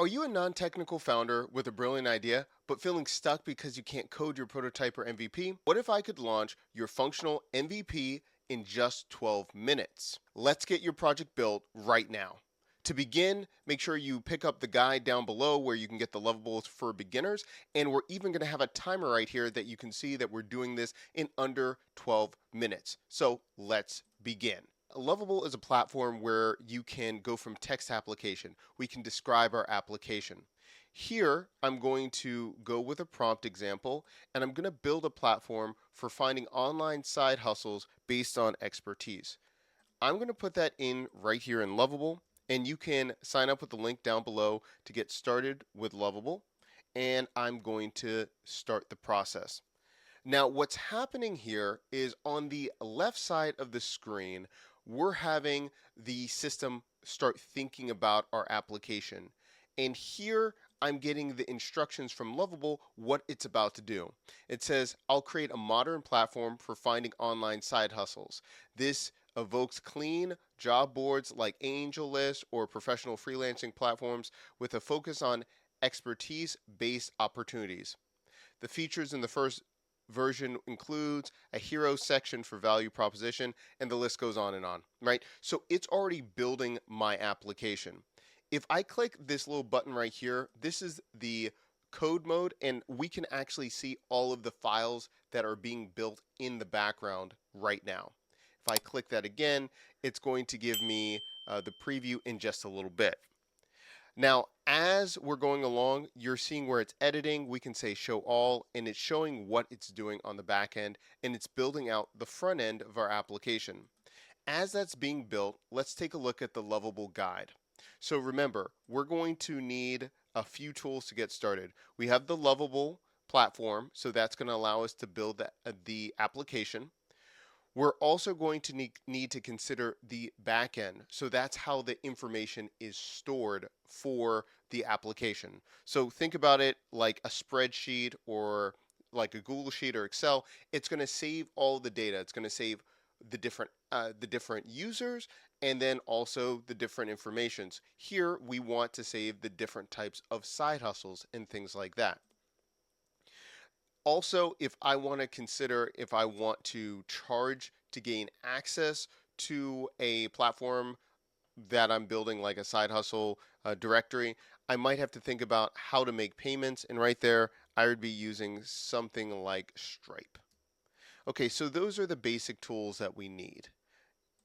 Are you a non-technical founder with a brilliant idea, but feeling stuck because you can't code your prototype or MVP? What if I could launch your functional MVP in just 12 minutes? Let's get your project built right now. To begin, make sure you pick up the guide down below where you can get the Lovables for beginners, and we're even going to have a timer right here that you can see that we're doing this in under 12 minutes. So let's begin. Lovable is a platform where you can go from text application. We can describe our application. Here, I'm going to go with a prompt example, and I'm going to build a platform for finding online side hustles based on expertise. I'm going to put that in right here in Lovable, and you can sign up with the link down below to get started with Lovable, and I'm going to start the process. Now, what's happening here is on the left side of the screen, we're having the system start thinking about our application. And here I'm getting the instructions from Lovable what it's about to do. It says, I'll create a modern platform for finding online side hustles. This evokes clean job boards like AngelList or professional freelancing platforms with a focus on expertise-based opportunities. The features in the first version includes a hero section for value proposition, and the list goes on, right? So it's already building my application. If I click this little button right here, this is the code mode, and we can actually see all of the files that are being built in the background right now. If I click that again, it's going to give me the preview in just a little bit. Now, as we're going along, you're seeing where it's editing. We can say show all, and it's showing what it's doing on the back end, and it's building out the front end of our application. As that's being built, let's take a look at the Lovable guide. So remember, we're going to need a few tools to get started. We have the Lovable platform, so that's going to allow us to build the application. We're also going to need to consider the backend. So that's how the information is stored for the application. So think about it like a spreadsheet or like a Google Sheet or Excel. It's going to save all the data. It's going to save the different users and then also the different informations. Here we want to save the different types of side hustles and things like that. Also, if I want to consider if I want to charge to gain access to a platform that I'm building, like a side hustle directory, I might have to think about how to make payments. And right there, I would be using something like Stripe. Okay, so those are the basic tools that we need.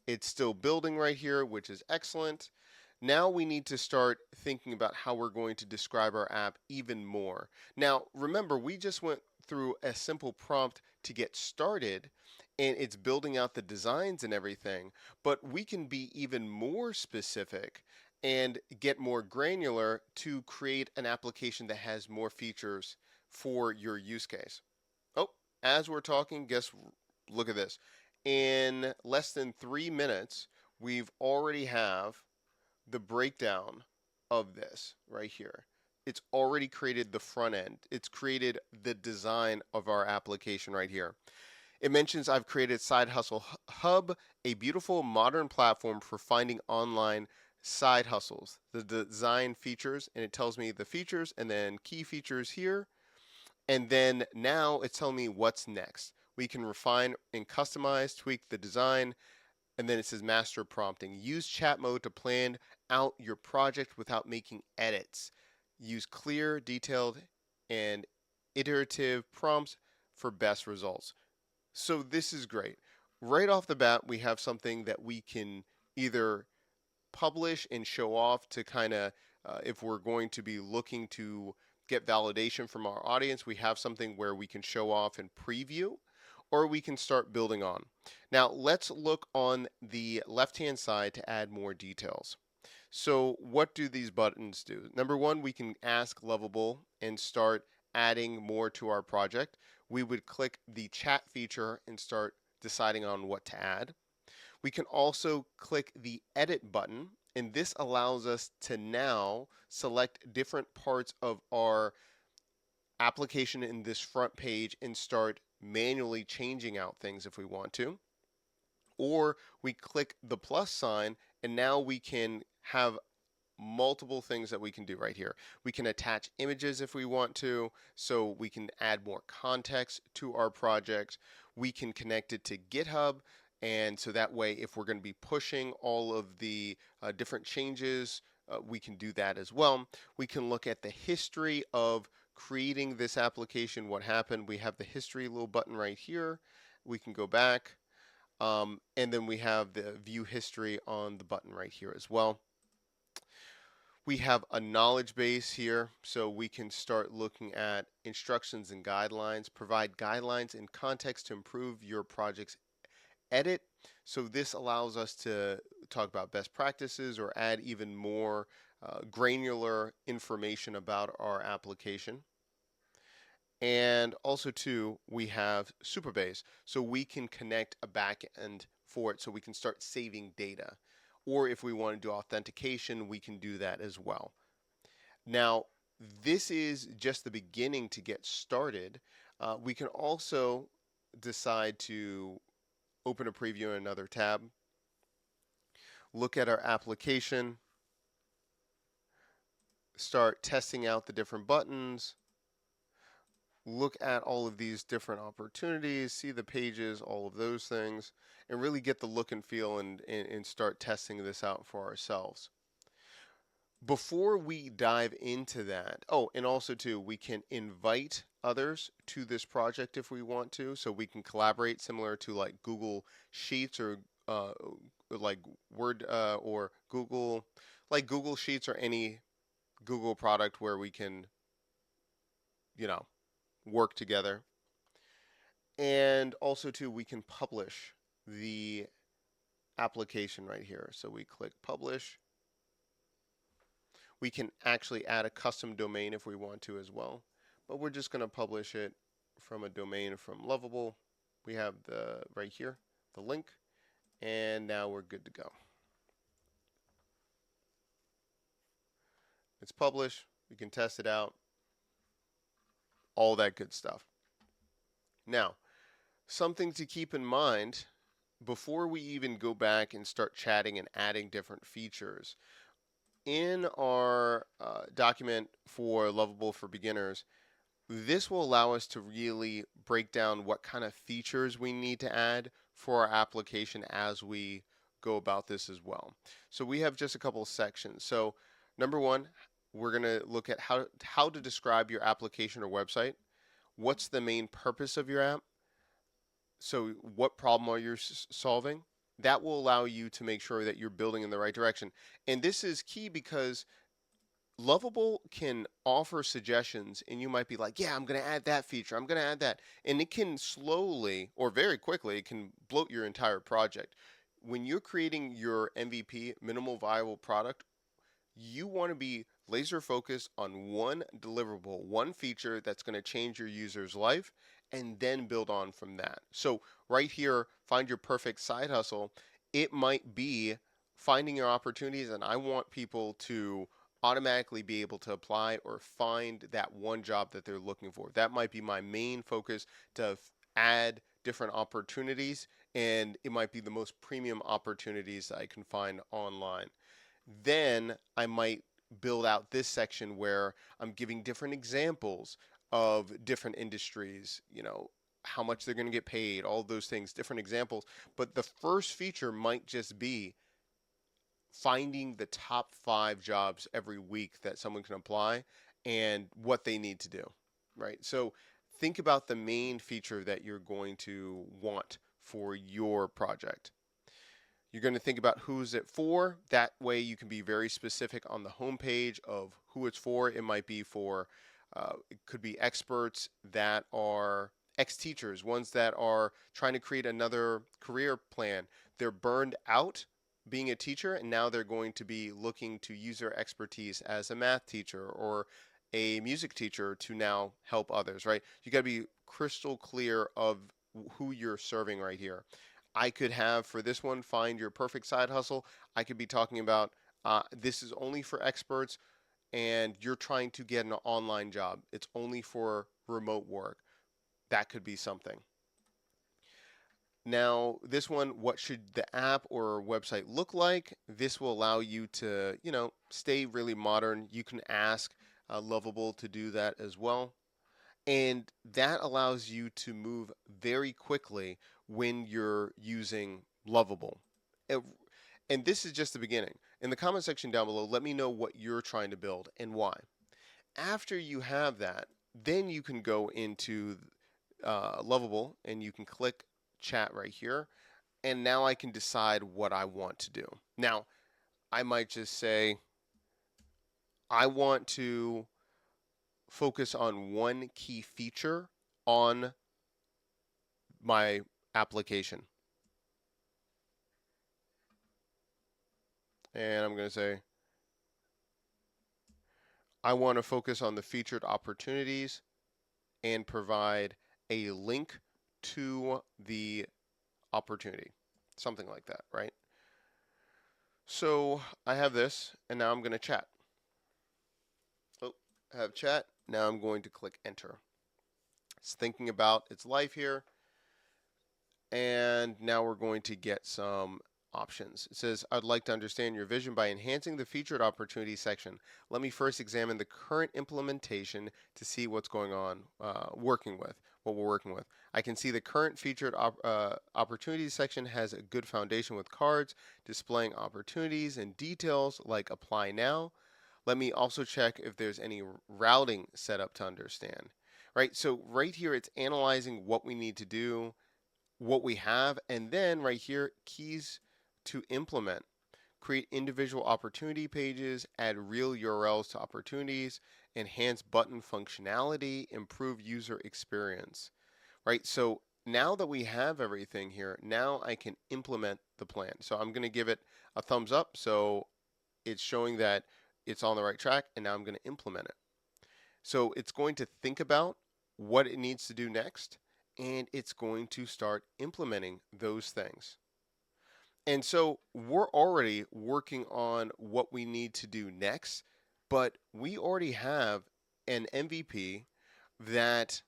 It's still building right here, which is excellent. Now we need to start thinking about how we're going to describe our app even more. Now, remember, we just went through a simple prompt to get started, and it's building out the designs and everything, but we can be even more specific and get more granular to create an application that has more features for your use case. Oh, as we're talking, look at this. In less than 3 minutes, we've already have the breakdown of this right here. It's already created the front end. It's created the design of our application right here. It mentions I've created Side Hustle Hub, a beautiful modern platform for finding online side hustles. The design features, and it tells me the features and then key features here. And then now it's telling me what's next. We can refine and customize, tweak the design, and then it says master prompting. Use chat mode to plan out your project without making edits. Use clear, detailed, and iterative prompts for best results. So this is great. Right off the bat, we have something that we can either publish and show off to kind of, if we're going to be looking to get validation from our audience, we have something where we can show off and preview, or we can start building on. Now let's look on the left-hand side to add more details. So what do these buttons do? Number one, we can ask Lovable and start adding more to our project. We would click the chat feature and start deciding on what to add. We can also click the edit button, and this allows us to now select different parts of our application in this front page and start manually changing out things if we want to. Or we click the plus sign, and now we can have multiple things that we can do right here. We can attach images if we want to, so we can add more context to our project. We can connect it to GitHub, and so that way, if we're going to be pushing all of the different changes, we can do that as well. We can look at the history of creating this application, what happened. We have the history little button right here. We can go back, and then we have the view history on the button right here as well. We have a knowledge base here, so we can start looking at instructions and guidelines, provide guidelines and context to improve your project's edit. So this allows us to talk about best practices or add even more granular information about our application. And also too, we have Supabase, so we can connect a backend for it, so we can start saving data. Or if we want to do authentication, we can do that as well. Now, this is just the beginning to get started. We can also decide to open a preview in another tab, look at our application, start testing out the different buttons, look at all of these different opportunities, see the pages, all of those things, and really get the look and feel and start testing this out for ourselves. Before we dive into that, oh, and also too, we can invite others to this project if we want to, so we can collaborate similar to like Google Sheets or like Word or Google, like Google Sheets or any Google product where we can, you know, work together. And also too, we can publish the application right here. So we click publish. We can actually add a custom domain if we want to as well, but we're just going to publish it from a domain from Lovable. We have the right here, the link, and now we're good to go. It's published. We can test it out. All that good stuff. Now, something to keep in mind before we even go back and start chatting and adding different features. In our document for Lovable for Beginners, this will allow us to really break down what kind of features we need to add for our application as we go about this as well. So we have just a couple of sections. So number one, we're going to look at how to describe your application or website. What's the main purpose of your app? So what problem are you solving? That will allow you to make sure that you're building in the right direction. And this is key because Lovable can offer suggestions, and you might be like, yeah, I'm going to add that feature. I'm going to add that. And it can slowly or very quickly, it can bloat your entire project. When you're creating your MVP, minimal viable product, you want to be laser focused on one deliverable, one feature that's going to change your user's life, and then build on from that. So right here, find your perfect side hustle. It might be finding your opportunities, and I want people to automatically be able to apply or find that one job that they're looking for. That might be my main focus, to add different opportunities, and it might be the most premium opportunities that I can find online. Then I might build out this section where I'm giving different examples of different industries, how much they're going to get paid, all those things, different examples. But the first feature might just be finding the top 5 jobs every week that someone can apply and what they need to do, right? So think about the main feature that you're going to want for your project. You're going to think about who's it for. That way you can be very specific on the homepage of who it's for. It might be for, it could be experts that are ex-teachers, ones that are trying to create another career plan. They're burned out being a teacher, and now they're going to be looking to use their expertise as a math teacher or a music teacher to now help others, right? You got to be crystal clear of who you're serving right here. I could have, for this one, find your perfect side hustle. I could be talking about this is only for experts and you're trying to get an online job. It's only for remote work. That could be something. Now, this one, what should the app or website look like? This will allow you to, stay really modern. You can ask Lovable to do that as well. And that allows you to move very quickly when you're using Lovable. And and this is just the beginning. In the comment section down below, let me know what you're trying to build and why. After you have that, then you can go into Lovable and you can click chat right here. And now I can decide what I want to do. Now, I might just say, I want to focus on one key feature on my application. And I'm going to say, I want to focus on the featured opportunities and provide a link to the opportunity. Something like that, right? So I have this, and now I'm going to chat. Oh, I have chat. Now I'm going to click enter. It's thinking about its life here. And now we're going to get some options. It says, I'd like to understand your vision by enhancing the featured opportunity section. Let me first examine the current implementation to see what's going on, what we're working with. I can see the current featured opportunities section has a good foundation with cards, displaying opportunities and details like apply now. Let me also check if there's any routing set up to understand. Right, so right here it's analyzing what we need to do, what we have, and then right here, keys to implement. Create individual opportunity pages, add real URLs to opportunities, enhance button functionality, improve user experience. Right, so now that we have everything here, now I can implement the plan. So I'm going to give it a thumbs up, so it's showing that it's on the right track, and now I'm going to implement it. So it's going to think about what it needs to do next, and it's going to start implementing those things. And so we're already working on what we need to do next, but we already have an MVP that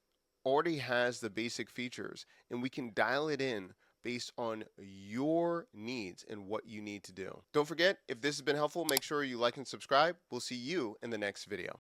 already has the basic features, and we can dial it in based on your needs and what you need to do. Don't forget, if this has been helpful, make sure you like and subscribe. We'll see you in the next video.